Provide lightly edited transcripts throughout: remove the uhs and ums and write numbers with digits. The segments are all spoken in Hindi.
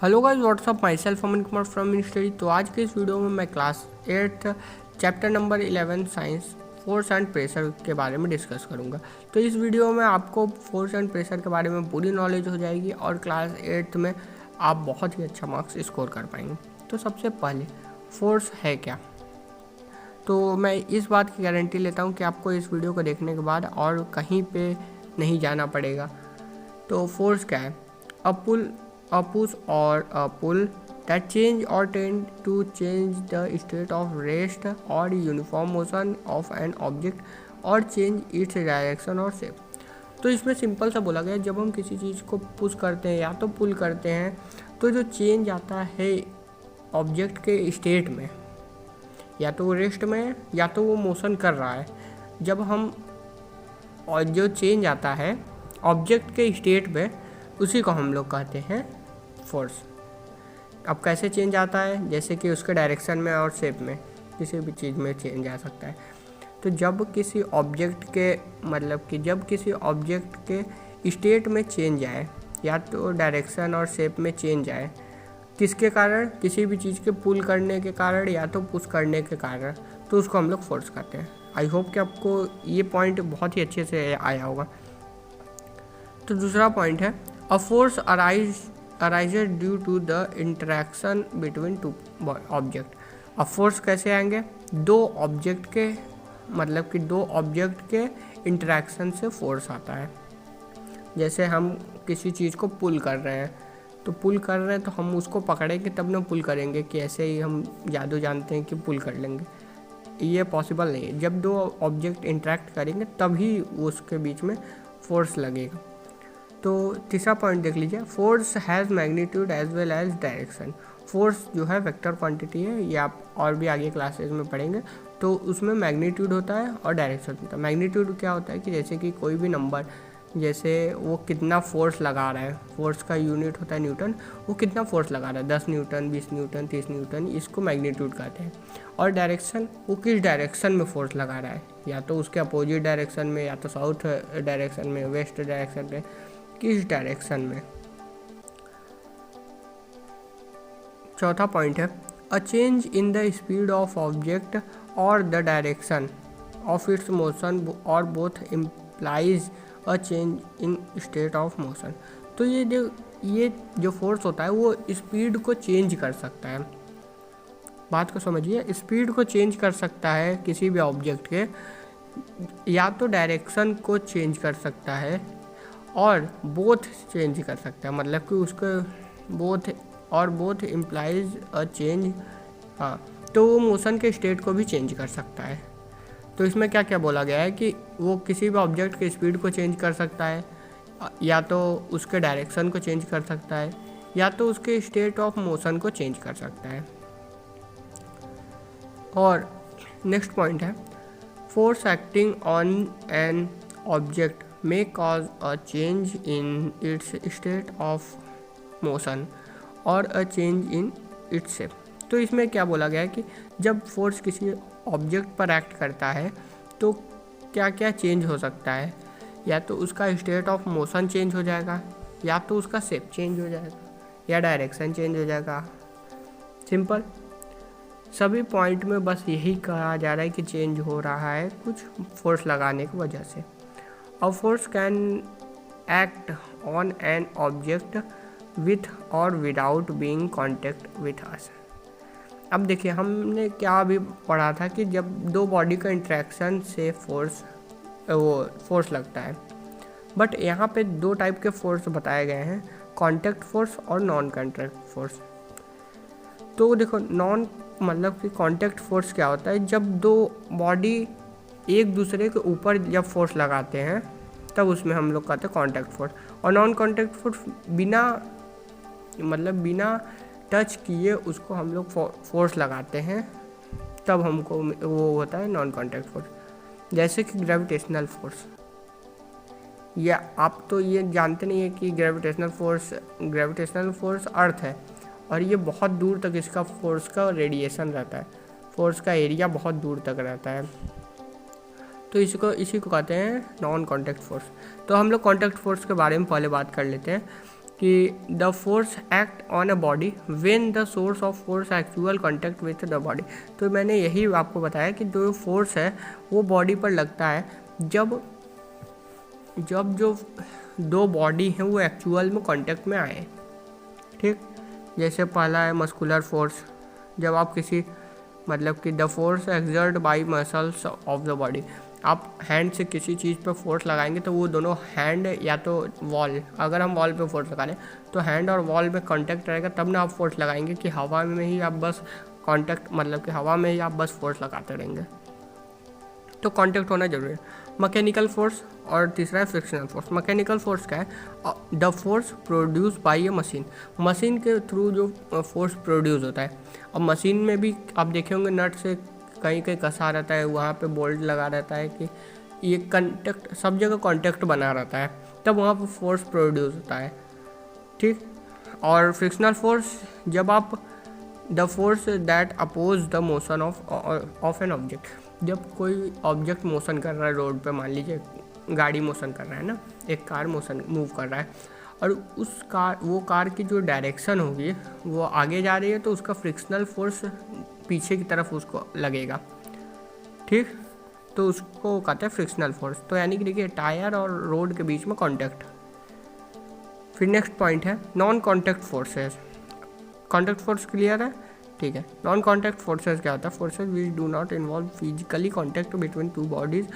Hello guys, what's up, myself Aman Kumar from mini study. तो आज के इस वीडियो में मैं class 8 chapter number 11 science force and pressure के बारे में डिस्कस करूंगा। तो इस वीडियो में आपको फोर्स एंड प्रेशर के बारे में पूरी नॉलेज हो जाएगी और क्लास 8 में आप बहुत ही अच्छा मार्क्स स्कोर कर पाएंगे। तो सबसे पहले फोर्स है क्या, तो मैं इस बात की गारंटी लेता हूँ कि आपको इस वीडियो को देखने के बाद और कहीं पे नहीं जाना पड़ेगा। तो फोर्स क्या है? a push or a pull that change or tend to change the state of rest or uniform motion of an object or change its direction or shape। तो इसमें सिंपल सा बोला गया, जब हम किसी चीज़ को पुश करते हैं या तो पुल करते हैं तो जो चेंज आता है ऑब्जेक्ट के स्टेट में, या तो वो रेस्ट में या तो वो मोशन कर रहा है, जब हम और जो चेंज आता है ऑब्जेक्ट के स्टेट में उसी को हम लोग कहते हैं फोर्स। अब कैसे चेंज आता है? जैसे कि उसके डायरेक्शन में और शेप में, किसी भी चीज़ में चेंज आ सकता है। तो जब किसी ऑब्जेक्ट के जब किसी ऑब्जेक्ट के स्टेट में चेंज आए या तो डायरेक्शन और शेप में चेंज आए, किसके कारण? किसी भी चीज़ के पुल करने के कारण या तो पुश करने के कारण, तो उसको हम लोग फोर्स कहते हैं। आई होप कि आपको ये पॉइंट बहुत ही अच्छे से आया होगा। तो दूसरा पॉइंट है, a force arises due to the interaction between two object. अब फोर्स कैसे आएंगे? दो ऑब्जेक्ट के इंटरेक्शन से फोर्स आता है। जैसे हम किसी चीज़ को पुल कर रहे हैं, तो हम उसको पकड़ेंगे तब ना पुल करेंगे कि ऐसे ही हम जादू जानते हैं कि पुल कर लेंगे। ये पॉसिबल नहीं है। जब दो ऑब्जेक्ट इंटरेक्ट करेंगे तभी उसके बीच में फोर्स लगेगा। तो तीसरा पॉइंट देख लीजिए, force has magnitude as well as direction. Force जो है वेक्टर क्वांटिटी है, ये आप और भी आगे क्लासेस में पढ़ेंगे। तो उसमें मैग्नीट्यूड होता है और डायरेक्शन होता है। मैग्नीट्यूड क्या होता है कि जैसे कि कोई भी नंबर, जैसे वो कितना फोर्स लगा रहा है, फोर्स का यूनिट होता है न्यूटन, वो कितना फोर्स लगा रहा है, 10 न्यूटन, 20 न्यूटन, 30 न्यूटन, इसको मैग्नीट्यूड कहते हैं। और डायरेक्शन, वो किस डायरेक्शन में फोर्स लगा रहा है, या तो उसके अपोजिट डायरेक्शन में, या तो साउथ डायरेक्शन में, वेस्ट डायरेक्शन में, किस डायरेक्शन में। चौथा पॉइंट है, a change in the speed of object और the direction of its motion और both implies a change in state of motion. तो ये जो फोर्स होता है वो स्पीड को चेंज कर सकता है। बात को समझिए, स्पीड को चेंज कर सकता है किसी भी ऑब्जेक्ट के, या तो डायरेक्शन को चेंज कर सकता है और बोथ चेंज कर सकता है, मतलब कि उसको बोथ इम्प्लाइज अ चेंज। हाँ, तो वो मोशन के स्टेट को भी चेंज कर सकता है। तो इसमें क्या क्या बोला गया है कि वो किसी भी ऑब्जेक्ट के स्पीड को चेंज कर सकता है, या तो उसके डायरेक्शन को चेंज कर सकता है, या तो उसके स्टेट ऑफ मोशन को चेंज कर सकता है। और नेक्स्ट पॉइंट है, force acting on an object may cause a change in its state of motion or a change in its shape। तो इसमें क्या बोला गया है कि जब फोर्स किसी ऑब्जेक्ट पर एक्ट करता है तो क्या क्या चेंज हो सकता है, या तो उसका स्टेट ऑफ मोशन चेंज हो जाएगा, या तो उसका शेप चेंज हो जाएगा, या डायरेक्शन चेंज हो जाएगा। सिंपल, सभी पॉइंट में बस यही कहा जा रहा है कि चेंज हो रहा है कुछ फोर्स लगाने की वजह से। A force can act on an object with or without being contact with us। अब देखिए, हमने क्या अभी पढ़ा था कि जब दो बॉडी का इंट्रैक्शन से फोर्स लगता है, बट यहाँ पे दो टाइप के फोर्स बताए गए हैं, कॉन्टैक्ट फोर्स और नॉन कॉन्टैक्ट फोर्स। तो देखो, कि कॉन्टैक्ट फोर्स क्या होता है? जब दो बॉडी एक दूसरे के ऊपर जब फोर्स लगाते हैं तब उसमें हम लोग कहते हैं कॉन्टैक्ट फोर्स। और नॉन कॉन्टैक्ट फोर्स बिना टच किए उसको हम लोग फोर्स लगाते हैं, तब हमको वो होता है नॉन कॉन्टैक्ट फोर्स। जैसे कि ग्रेविटेशनल फोर्स, या आप तो ये जानते नहीं है कि ग्रेविटेशनल फोर्स अर्थ है, और ये बहुत दूर तक इसका फोर्स का रेडिएशन रहता है, फोर्स का एरिया बहुत दूर तक रहता है। तो इसी को कहते हैं नॉन कॉन्टैक्ट फोर्स। तो हम लोग कॉन्टैक्ट फोर्स के बारे में पहले बात कर लेते हैं कि the force act on a body when the source of force actual contact with the body. तो मैंने यही आपको बताया कि जो फोर्स है वो बॉडी पर लगता है जब जो दो बॉडी हैं वो एक्चुअल में कांटेक्ट में आए। ठीक, जैसे पहला है मस्कुलर फोर्स, जब आप किसी मतलब कि the force exert bye muscles of the body, आप हैंड से किसी चीज़ पे फोर्स लगाएंगे तो वो दोनों हैंड या तो वॉल, अगर हम वॉल पे फोर्स लगा लें तो हैंड और वॉल में कांटेक्ट रहेगा तब ना आप फोर्स लगाएंगे, कि हवा में ही आप बस कांटेक्ट मतलब कि हवा में ही आप बस फोर्स लगाते रहेंगे। तो कांटेक्ट होना जरूरी है। मैकेनिकल फोर्स और तीसरा है फ्रिक्शनल फोर्स। मैकेनिकल फोर्स क्या है? The force produce by A machine, machine के थ्रू जो फोर्स प्रोड्यूस होता है। अब मशीन में भी आप देखे होंगे नट से कहीं कहीं कसा रहता है, वहाँ पे बोल्ट लगा रहता है कि ये कांटेक्ट, सब जगह कांटेक्ट बना रहता है, तब वहाँ पर फोर्स प्रोड्यूस होता है। ठीक, और फ्रिक्शनल फोर्स जब आप the force that oppose the motion of an object, जब कोई ऑब्जेक्ट मोशन कर रहा है रोड पे, मान लीजिए गाड़ी मोशन कर रहा है ना, एक कार मोशन मूव कर रहा है और वो कार की जो डायरेक्शन होगी वो आगे जा रही है, तो उसका फ्रिक्शनल फोर्स पीछे की तरफ उसको लगेगा। ठीक, तो उसको कहते हैं फ्रिक्शनल फोर्स। तो यानी कि देखिए टायर और रोड के बीच में कॉन्टैक्ट। फिर नेक्स्ट पॉइंट है non contact forces. Contact force clear है? ठीक है। नॉन कॉन्टैक्ट फोर्सेस क्या होता है? Forces which do not involve physically contact between two bodies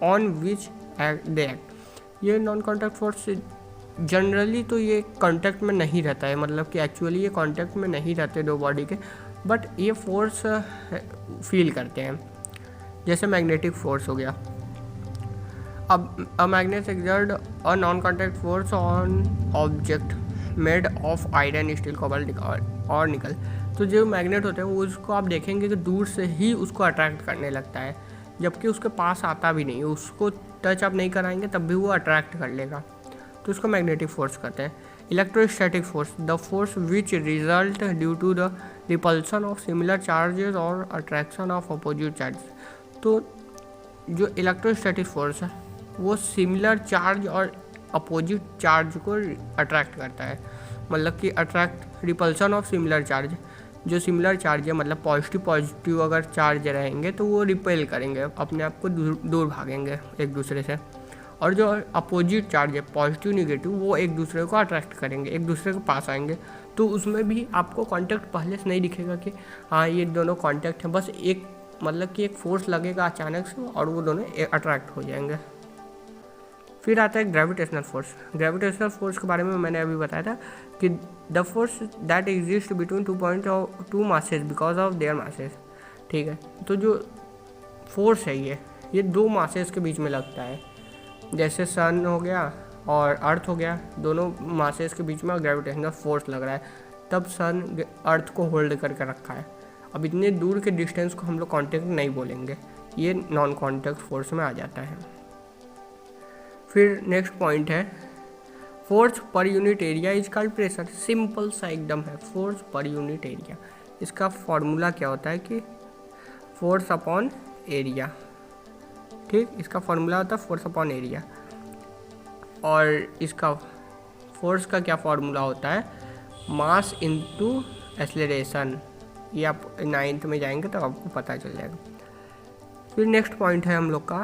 on which they act. ये नॉन कॉन्टैक्ट फोर्स जनरली तो ये कॉन्टैक्ट में नहीं रहता है, मतलब कि एक्चुअली ये कॉन्टैक्ट में नहीं रहते दो बॉडी के, बट ये फोर्स फील करते हैं। जैसे मैग्नेटिक फोर्स हो गया। अब a magnet exert a non contact force on object made of iron, steel, cobalt और निकल। तो जो मैग्नेट होते हैं वो उसको आप देखेंगे कि दूर से ही उसको अट्रैक्ट करने लगता है, जबकि उसके पास आता भी नहीं, उसको टच आप नहीं कराएंगे तब भी वो अट्रैक्ट कर लेगा, तो उसको मैग्नेटिक फोर्स कहते हैं। Electrostatic force, the force which result due to the repulsion of similar charges और अट्रैक्शन ऑफ अपोजिट चार्जेस। तो जो इलेक्ट्रोस्टैटिक फोर्स है वो सिमिलर चार्ज और अपोजिट चार्ज को अट्रैक्ट करता है, मतलब कि attract repulsion of similar charge. जो सिमिलर चार्ज है मतलब पॉजिटिव अगर चार्ज रहेंगे तो वो रिपेल करेंगे, अपने आप को दूर भागेंगे एक दूसरे से, और जो अपोजिट चार्ज है पॉजिटिव निगेटिव वो एक दूसरे को अट्रैक्ट करेंगे, एक दूसरे के पास आएंगे। तो उसमें भी आपको कांटेक्ट पहले से नहीं दिखेगा कि हाँ ये दोनों कांटेक्ट हैं, बस एक मतलब कि एक फोर्स लगेगा अचानक से और वो दोनों अट्रैक्ट हो जाएंगे। फिर आता है ग्रेविटेशनल फोर्स। ग्रेविटेशनल फोर्स के बारे में मैंने अभी बताया था कि the force that exist between two masses because of their masses. ठीक है, तो जो फोर्स है ये दो मासेस के बीच में लगता है, जैसे सन हो गया और अर्थ हो गया, दोनों मासेस के बीच में ग्रेविटेशनल फोर्स लग रहा है, तब सन अर्थ को होल्ड करके रखा है। अब इतने दूर के डिस्टेंस को हम लोग कॉन्टेक्ट नहीं बोलेंगे, ये नॉन कॉन्टेक्ट फोर्स में आ जाता है। फिर नेक्स्ट पॉइंट है force per unit area is called pressure. Simple सा एकदम है, फोर्स पर यूनिट एरिया। इसका फॉर्मूला क्या होता है कि फोर्स अपॉन एरिया। ठीक, इसका फॉर्मूला होता है फोर्स अपॉन एरिया, और इसका फोर्स का क्या फॉर्मूला होता है? Mass into acceleration. ये आप 9th में जाएंगे तो आपको पता चल जाएगा। फिर नेक्स्ट पॉइंट है हम लोग का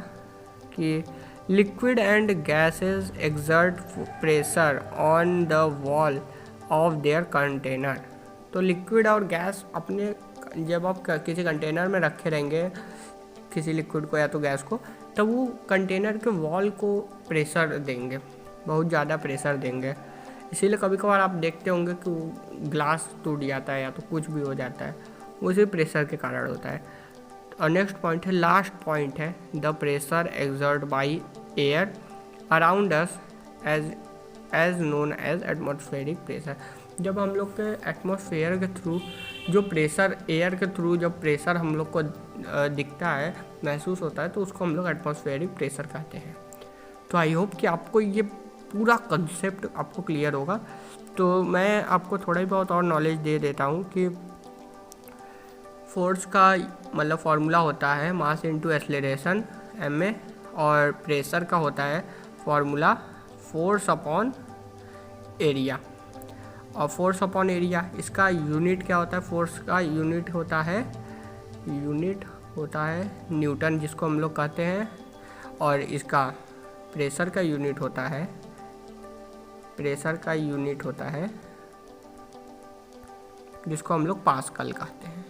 कि liquid and gases exert pressure on the wall of their container. तो लिक्विड और गैस अपने, जब आप किसी कंटेनर में रखे रहेंगे किसी लिक्विड को या तो गैस को, तब वो कंटेनर के वॉल को प्रेशर देंगे, बहुत ज़्यादा प्रेशर देंगे। इसीलिए कभी कभार आप देखते होंगे कि ग्लास टूट जाता है या तो कुछ भी हो जाता है, वो सिर्फ प्रेशर के कारण होता है। और नेक्स्ट पॉइंट है, लास्ट पॉइंट है, the pressure exert by air around us as known as atmospheric pressure. जब हम लोग के एटमॉस्फेयर के थ्रू जो प्रेशर, एयर के थ्रू जब प्रेशर हम लोग को दिखता है, महसूस होता है, तो उसको हम लोग एटमॉस्फेरिक प्रेशर कहते हैं। तो आई होप कि आपको ये पूरा कंसेप्ट आपको क्लियर होगा। तो मैं आपको थोड़ा ही बहुत और नॉलेज दे देता हूँ कि फोर्स का मतलब फॉर्मूला होता है मास इनटू एक्सेलरेशन ma, और प्रेशर का होता है फॉर्मूला फोर्स अपॉन एरिया। और फोर्स अपॉन एरिया, इसका यूनिट क्या होता है? फोर्स का यूनिट होता है न्यूटन, जिसको हम लोग कहते हैं। और इसका प्रेशर का यूनिट होता है जिसको हम लोग पास्कल कहते हैं।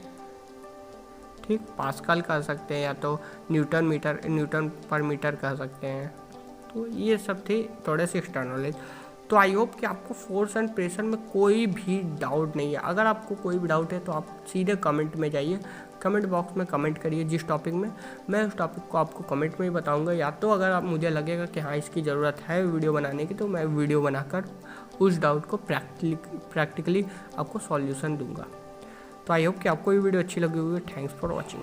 ठीक, पास्कल कह सकते हैं या तो न्यूटन पर मीटर कह सकते हैं। तो ये सब थी थोड़े से एक्स्ट्रा नॉलेज। तो आई होप कि आपको फोर्स एंड प्रेशर में कोई भी डाउट नहीं है। अगर आपको कोई भी डाउट है तो आप सीधे कमेंट में जाइए, कमेंट बॉक्स में कमेंट करिए जिस टॉपिक में, मैं उस टॉपिक को आपको कमेंट में ही बताऊंगा। या तो अगर आप मुझे लगेगा कि हाँ इसकी ज़रूरत है वीडियो बनाने की, तो मैं वीडियो बनाकर उस डाउट को प्रैक्टिकली आपको सॉल्यूशन दूंगा। तो आई होप कि आपको ये वीडियो अच्छी लगी होगी। Thanks for watching.